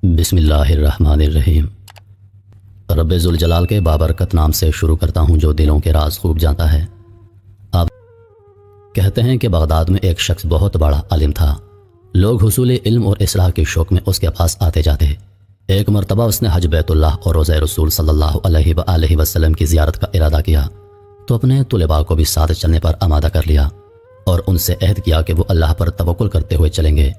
بسم اللہ الرحمن الرحیم۔ رب ذوالجلال کے بابرکت نام سے شروع کرتا ہوں جو دلوں کے راز خوب جانتا ہے۔ آپ کہتے ہیں کہ بغداد میں ایک شخص بہت بڑا عالم تھا۔ لوگ حصول علم اور اصلاح کے شوق میں اس کے پاس آتے جاتے۔ ایک مرتبہ اس نے حج بیت اللہ اور روضہ رسول صلی اللہ علیہ وآلہ وسلم کی زیارت کا ارادہ کیا تو اپنے طلباء کو بھی ساتھ چلنے پر آمادہ کر لیا اور ان سے عہد کیا کہ وہ اللہ پر توکل کرتے ہوئے چلیں گے۔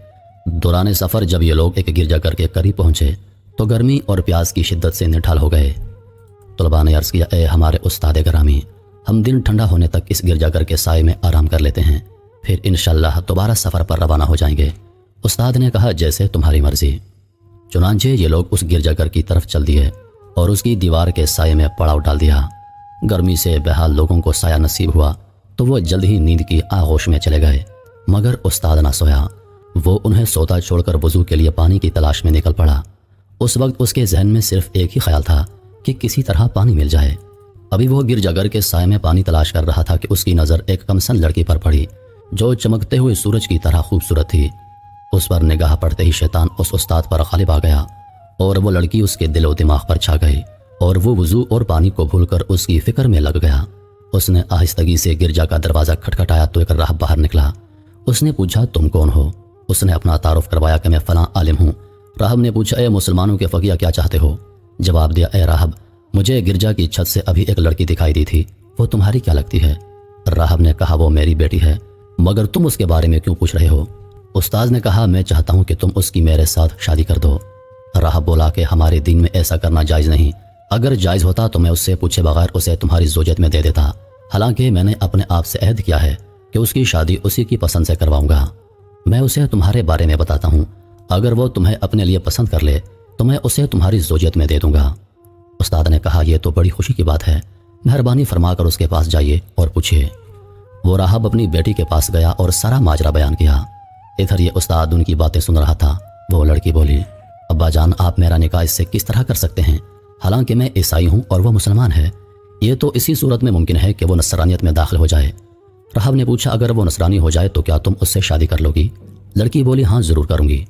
دوران سفر جب یہ لوگ ایک گرجا گھر کے قریب پہنچے تو گرمی اور پیاس کی شدت سے نڈھال ہو گئے۔ طلباء نے عرض کیا، اے ہمارے استاد گرامی، ہم دن ٹھنڈا ہونے تک اس گرجا گھر کے سائے میں آرام کر لیتے ہیں، پھر انشاءاللہ دوبارہ سفر پر روانہ ہو جائیں گے۔ استاد نے کہا، جیسے تمہاری مرضی۔ چنانچہ یہ لوگ اس گرجا گھر کی طرف چل دیے اور اس کی دیوار کے سائے میں پڑاؤ ڈال دیا۔ گرمی سے بحال لوگوں کو سایہ نصیب ہوا تو وہ جلد ہی نیند کی آغوش میں چلے گئے، مگر استاد نہ سویا۔ وہ انہیں سوتا چھوڑ کر وضو کے لیے پانی کی تلاش میں نکل پڑا۔ اس وقت اس کے ذہن میں صرف ایک ہی خیال تھا کہ کسی طرح پانی مل جائے۔ ابھی وہ گرجا گھر کے سائے میں پانی تلاش کر رہا تھا کہ اس کی نظر ایک کمسن لڑکی پر پڑی جو چمکتے ہوئے سورج کی طرح خوبصورت تھی۔ اس پر نگاہ پڑتے ہی شیطان اس استاد پر غالب آ گیا اور وہ لڑکی اس کے دل و دماغ پر چھا گئی اور وہ وضو اور پانی کو بھول کر اس کی فکر میں لگ گیا۔ اس نے آہستگی سے گرجا کا دروازہ کھٹکھٹایا تو ایک راہب باہر نکلا۔ اس نے پوچھا، تم کون ہو؟ اس نے اپنا تعارف کروایا کہ میں فلاں عالم ہوں۔ راہب نے پوچھا، اے مسلمانوں کے فقیہ کیا چاہتے ہو؟ جواب دیا، اے راہب، مجھے گرجا کی چھت سے ابھی ایک لڑکی دکھائی دی تھی، وہ تمہاری کیا لگتی ہے؟ راہب نے کہا، وہ میری بیٹی ہے، مگر تم اس کے بارے میں کیوں پوچھ رہے ہو؟ استاد نے کہا، میں چاہتا ہوں کہ تم اس کی میرے ساتھ شادی کر دو۔ راہب بولا کہ ہمارے دین میں ایسا کرنا جائز نہیں، اگر جائز ہوتا تو میں اس سے پوچھے بغیر اسے تمہاری زوجت میں دے دیتا، حالانکہ میں نے اپنے آپ سے عہد کیا ہے کہ اس کی شادی اسی کی پسند سے کرواؤں گا۔ میں اسے تمہارے بارے میں بتاتا ہوں، اگر وہ تمہیں اپنے لیے پسند کر لے تو میں اسے تمہاری زوجیت میں دے دوں گا۔ استاد نے کہا، یہ تو بڑی خوشی کی بات ہے، مہربانی فرما کر اس کے پاس جائیے اور پوچھیے۔ وہ راہب اپنی بیٹی کے پاس گیا اور سارا ماجرا بیان کیا۔ ادھر یہ استاد ان کی باتیں سن رہا تھا۔ وہ لڑکی بولی، ابا جان، آپ میرا نکاح اس سے کس طرح کر سکتے ہیں، حالانکہ میں عیسائی ہوں اور وہ مسلمان ہے؟ یہ تو اسی صورت میں ممکن ہے کہ وہ نصرانیت میں داخل ہو جائے۔ راہب نے پوچھا، اگر وہ نصرانی ہو جائے تو کیا تم اس سے شادی کر لو گی؟ لڑکی بولی، ہاں ضرور کروں گی۔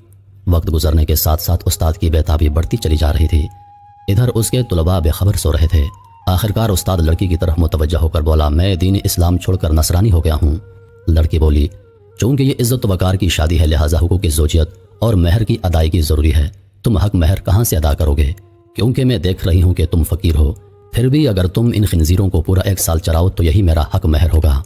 وقت گزرنے کے ساتھ ساتھ استاد کی بیتابی بڑھتی چلی جا رہی تھی۔ ادھر اس کے طلباء بے خبر سو رہے تھے۔ آخرکار استاد لڑکی کی طرف متوجہ ہو کر بولا، میں دین اسلام چھوڑ کر نصرانی ہو گیا ہوں۔ لڑکی بولی، چونکہ یہ عزت و وقار کی شادی ہے لہٰذا حقوق کی زوجیت اور مہر کی ادائیگی ضروری ہے۔ تم حق مہر کہاں سے ادا کرو گے؟ کیونکہ میں دیکھ رہی ہوں کہ تم فقیر ہو، پھر بھی اگر تم ان خنزیروں کو پورا 1 سال چراؤ تو یہی میرا حق مہر ہوگا۔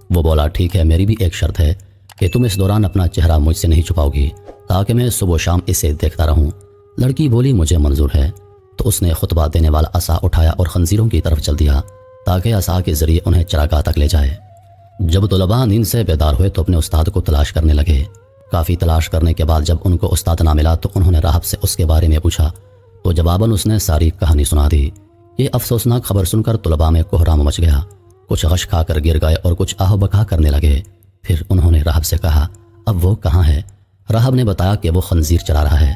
وہ بولا، ٹھیک ہے، میری بھی ایک شرط ہے کہ تم اس دوران اپنا چہرہ مجھ سے نہیں چھپاؤ گی تاکہ میں صبح و شام اسے دیکھتا رہوں۔ لڑکی بولی، مجھے منظور ہے۔ تو اس نے خطبہ دینے والا عصا اٹھایا اور خنزیروں کی طرف چل دیا تاکہ عصا کے ذریعے انہیں چراگاہ تک لے جائے۔ جب طلباء نیند سے بیدار ہوئے تو اپنے استاد کو تلاش کرنے لگے۔ کافی تلاش کرنے کے بعد جب ان کو استاد نہ ملا تو انہوں نے راہب سے اس کے بارے میں پوچھا تو جواباً اس نے ساری کہانی سنا دی۔ یہ افسوسناک خبر سن کر طلباء میں کوہرام مچ گیا، کچھ غش کھا کر گر گئے اور کچھ آہ و بکا کرنے لگے۔ پھر انہوں نے راہب سے کہا، اب وہ کہاں ہے؟ راہب نے بتایا کہ وہ خنزیر چرا رہا ہے۔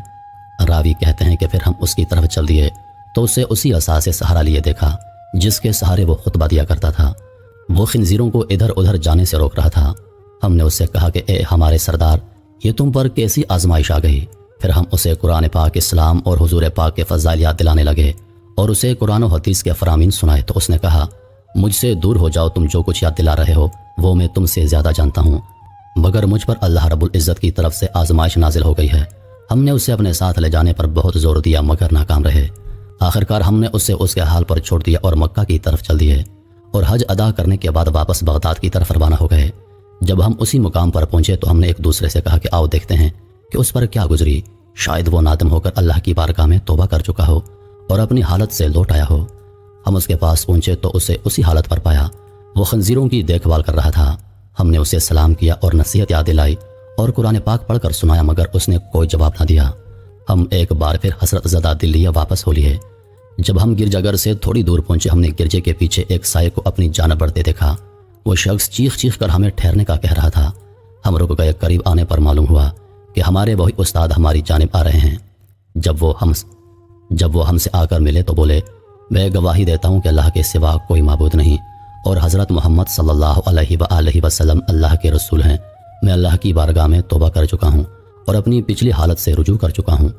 راوی کہتے ہیں کہ پھر ہم اس کی طرف چل دیے تو اسے اسی عصا سے سہارا لیے دیکھا جس کے سہارے وہ خطبہ دیا کرتا تھا۔ وہ خنزیروں کو ادھر ادھر جانے سے روک رہا تھا۔ ہم نے اس سے کہا کہ اے ہمارے سردار، یہ تم پر کیسی آزمائش آ گئی؟ پھر ہم اسے قرآن پاک، اسلام اور حضور پاک کے فضائلیات دلانے لگے اور اسے قرآن و حدیث کے فرامین سنائے تو اس نے کہا، مجھ سے دور ہو جاؤ، تم جو کچھ یاد دلا رہے ہو وہ میں تم سے زیادہ جانتا ہوں، مگر مجھ پر اللہ رب العزت کی طرف سے آزمائش نازل ہو گئی ہے۔ ہم نے اسے اپنے ساتھ لے جانے پر بہت زور دیا مگر ناکام رہے۔ آخرکار ہم نے اسے اس کے حال پر چھوڑ دیا اور مکہ کی طرف چل دیے اور حج ادا کرنے کے بعد واپس بغداد کی طرف روانہ ہو گئے۔ جب ہم اسی مقام پر پہنچے تو ہم نے ایک دوسرے سے کہا کہ آؤ دیکھتے ہیں کہ اس پر کیا گزری، شاید وہ نادم ہو کر اللہ کی بارگاہ میں توبہ کر چکا ہو اور اپنی حالت سے لوٹ آیا ہو۔ ہم اس کے پاس پہنچے تو اسے اسی حالت پر پایا، وہ خنزیروں کی دیکھ بھال کر رہا تھا۔ ہم نے اسے سلام کیا اور نصیحت یاد دلائی اور قرآن پاک پڑھ کر سنایا مگر اس نے کوئی جواب نہ دیا۔ ہم ایک بار پھر حسرت زدہ دل لیے واپس ہو لیے۔ جب ہم گرجا گھر سے تھوڑی دور پہنچے ہم نے گرجے کے پیچھے ایک سائے کو اپنی جانب بڑھتے دیکھا۔ وہ شخص چیخ چیخ کر ہمیں ٹھہرنے کا کہہ رہا تھا۔ ہم رک گئے، قریب آنے پر معلوم ہوا کہ ہمارے وہی استاد ہماری جانب آ رہے ہیں۔ جب وہ ہم سے آ کر ملے تو بولے، میں گواہی دیتا ہوں کہ اللہ کے سوا کوئی معبود نہیں اور حضرت محمد صلی اللہ علیہ وآلہ وسلم اللہ کے رسول ہیں۔ میں اللہ کی بارگاہ میں توبہ کر چکا ہوں اور اپنی پچھلی حالت سے رجوع کر چکا ہوں۔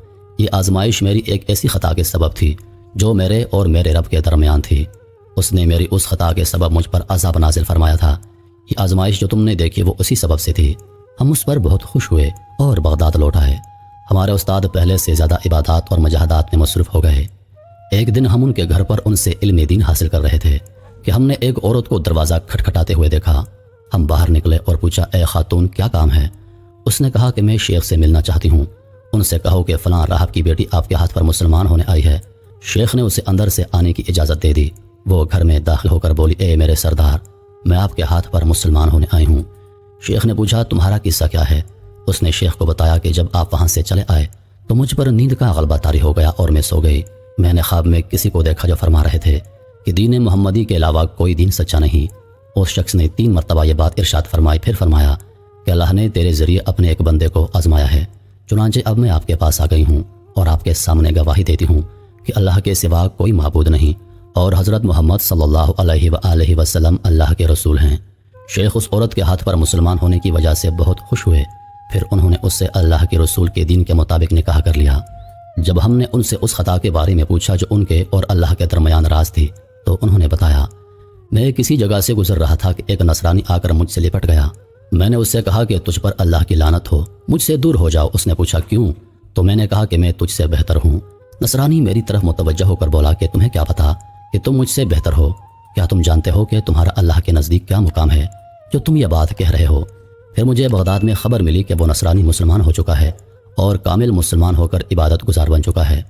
یہ آزمائش میری ایک ایسی خطا کے سبب تھی جو میرے اور میرے رب کے درمیان تھی۔ اس نے میری اس خطا کے سبب مجھ پر عذاب نازل فرمایا تھا۔ یہ آزمائش جو تم نے دیکھی وہ اسی سبب سے تھی۔ ہم اس پر بہت خوش ہوئے اور بغداد لوٹ آئے۔ ہمارے استاد پہلے سے زیادہ عبادات اور مجاہدات میں مصروف ہو گئے۔ ایک دن ہم ان کے گھر پر ان سے علم دین حاصل کر رہے تھے کہ ہم نے ایک عورت کو دروازہ کھٹکھٹاتے ہوئے دیکھا۔ ہم باہر نکلے اور پوچھا، اے خاتون کیا کام ہے؟ اس نے کہا کہ میں شیخ سے ملنا چاہتی ہوں۔ ان سے کہو کہ فلاں راہب کی بیٹی آپ کے ہاتھ پر مسلمان ہونے آئی ہے۔ شیخ نے اسے اندر سے آنے کی اجازت دے دی۔ وہ گھر میں داخل ہو کر بولی، اے میرے سردار، میں آپ کے ہاتھ پر مسلمان ہونے آئی ہوں۔ شیخ نے پوچھا، تمہارا قصہ کیا ہے؟ اس نے شیخ کو بتایا کہ جب آپ وہاں سے چلے آئے تو مجھ پر نیند کا غلبہ طاری ہو گیا اور میں سو گئی۔ میں نے خواب میں کسی کو دیکھا جو فرما رہے تھے کہ دین محمدی کے علاوہ کوئی دین سچا نہیں۔ اس شخص نے 3 مرتبہ یہ بات ارشاد فرمائی، پھر فرمایا کہ اللہ نے تیرے ذریعے اپنے ایک بندے کو آزمایا ہے، چنانچہ اب میں آپ کے پاس آ گئی ہوں اور آپ کے سامنے گواہی دیتی ہوں کہ اللہ کے سوا کوئی معبود نہیں اور حضرت محمد صلی اللہ علیہ وآلہ وسلم اللہ کے رسول ہیں۔ شیخ اس عورت کے ہاتھ پر مسلمان ہونے کی وجہ سے بہت خوش ہوئے۔ پھر انہوں نے اس سے اللہ کے رسول کے دین کے مطابق نکاح کر لیا۔ جب ہم نے ان سے اس خطا کے بارے میں پوچھا جو ان کے اور اللہ کے درمیان راز تھی تو انہوں نے بتایا، میں کسی جگہ سے گزر رہا تھا کہ ایک نصرانی آ کر مجھ سے لپٹ گیا۔ میں نے اس سے کہا کہ تجھ پر اللہ کی لعنت ہو، مجھ سے دور ہو جاؤ۔ اس نے پوچھا کیوں؟ تو میں نے کہا کہ میں تجھ سے بہتر ہوں۔ نصرانی میری طرف متوجہ ہو کر بولا کہ تمہیں کیا پتا کہ تم مجھ سے بہتر ہو؟ کیا تم جانتے ہو کہ تمہارا اللہ کے نزدیک کیا مقام ہے جو تم یہ بات کہہ رہے ہو؟ پھر مجھے بغداد میں خبر ملی کہ وہ نصرانی مسلمان ہو چکا ہے اور کامل مسلمان ہو کر عبادت گزار بن چکا ہے۔